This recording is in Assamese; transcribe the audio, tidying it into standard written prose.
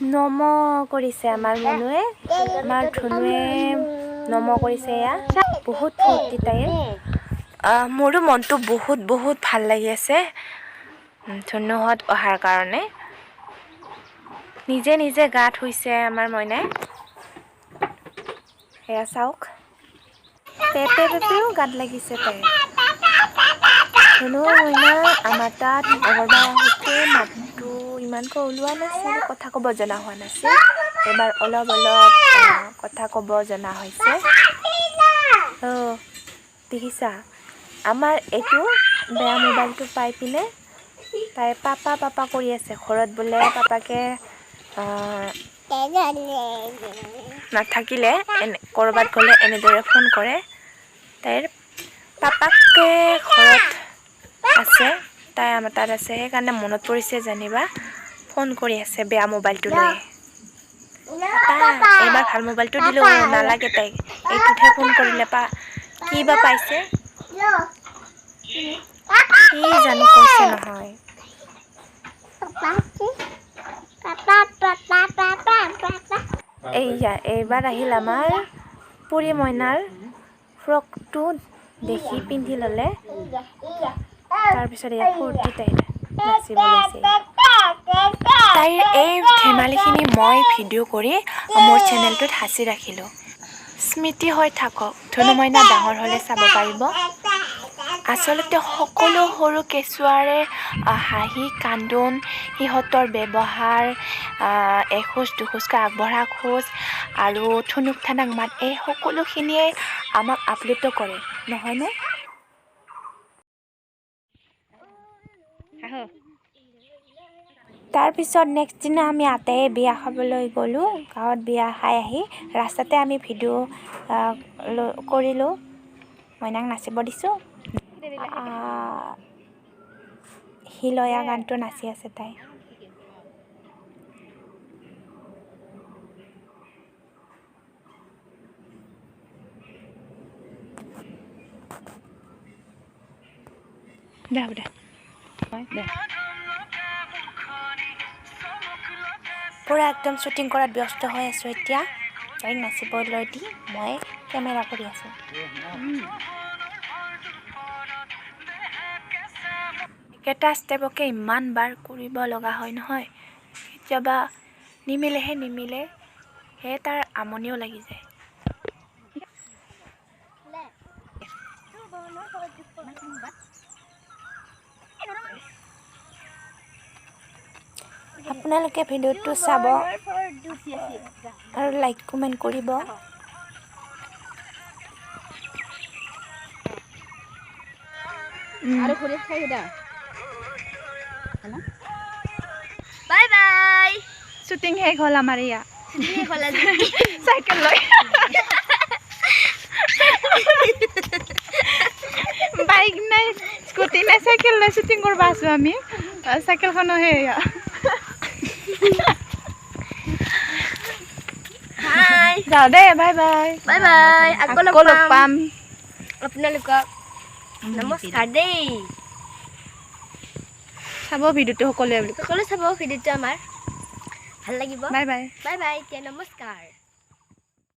নম কৰিছে আমাৰ মনুৱে আমাৰ ধনুৱে নম কৰিছে এয়া বহুত ফূৰ্তি তাইৰ মোৰো মনটো বহুত ভাল লাগি আছে ধনুহঁত অহাৰ কাৰণে নিজে নিজে গাত হৈছে আমাৰ মইনাই সেয়া চাওক পেপেও গাত লাগিছে তাইৰ ধনু মইনা আমাৰ তাত আগৰবাৰ আহোঁতে মাতটো ইমানকৈ ওলোৱা নাছিল কথা ক'ব জনা হোৱা নাছিল এবাৰ অলপ কথা ক'ব জনা হৈছে দেখিছা আমাৰ এইটো বেয়া মোবাইলটো পাই পিনে তাই পাপা কৰি আছে ঘৰত বোলে পাপাকে নাথাকিলে ক'ৰবাত গ'লে এনেদৰে ফোন কৰে তাইৰ পাপাকে ঘৰত আছে তাই আমাৰ তাত আছে সেইকাৰণে মনত পৰিছে যেনিবা ফোন কৰি আছে বেয়া মোবাইলটো লৈ এইবাৰ ভাল মোবাইলটো দিলোঁ নালাগে তাইক এইটোতহে ফোন কৰিলে কি বা পাইছে কি জানো কৈছে নহয় এইবাৰ আহিল আমাৰ পুৰি মইনাৰ ফ্ৰকটো দেখি পিন্ধি ল'লে তাৰপিছত এয়া ফূৰ্তি তাইৰ নাচিব লৈছে তাইৰ এই ধেমালিখিনি মই ভিডিঅ' কৰি মোৰ চেনেলটোত সাঁচি ৰাখিলোঁ স্মৃতি হৈ থাকক ধনু মইনা ডাঙৰ হ'লে চাব পাৰিব আচলতে সকলো সৰু কেঁচুৱাৰে হাঁহি কান্দোন সিহঁতৰ ব্যৱহাৰ এখোজ দুখোজকৈ আগবঢ়া খোজ আৰু ঠুনুক ঠানাক মাত এই সকলোখিনিয়ে আমাক আপ্লুত কৰে নহয়নে তাৰপিছত নেক্সট দিনা আমি আটায়ে বিয়া খাবলৈ গ'লোঁ গাঁৱত বিয়া খাই আহি ৰাস্তাতে আমি ভিডিঅ' কৰিলোঁ মইনাক নাচিব দিছোঁ হিলয়া গানটো নাচি আছে তাই পুৰা একদম শ্বুটিং কৰাত ব্যস্ত হৈ আছোঁ এতিয়া তাইক নাচিবলৈ দি মই কেমেৰা কৰি আছোঁ একেটা ষ্টেপকে ইমান বাৰ কৰিব লগা হয় নহয় কেতিয়াবা নিমিলে সেয়ে তাৰ আমনিও লাগি যায় আপোনালোকে ভিডিঅ'টো চাব আৰু লাইক কমেণ্ট কৰিব বাই বাই শ্বুটিং শেষ হ'ল আমাৰ ইয়া চাইকেল লৈ বাইক নাই স্কুটি নাই চাইকেল লৈ শ্বুটিং কৰিব আছোঁ আমি চাইকেলখনো সেয়া যাওঁ দে বাই বাই আকৌ লগ পাম আপোনালোকক নমস্কাৰ দেই চাব ভিডিঅ'টো সকলোৱে সকলো চাব ভিডিঅ'টো আমাৰ ভাল লাগিব বাই বাই এতিয়া নমস্কাৰ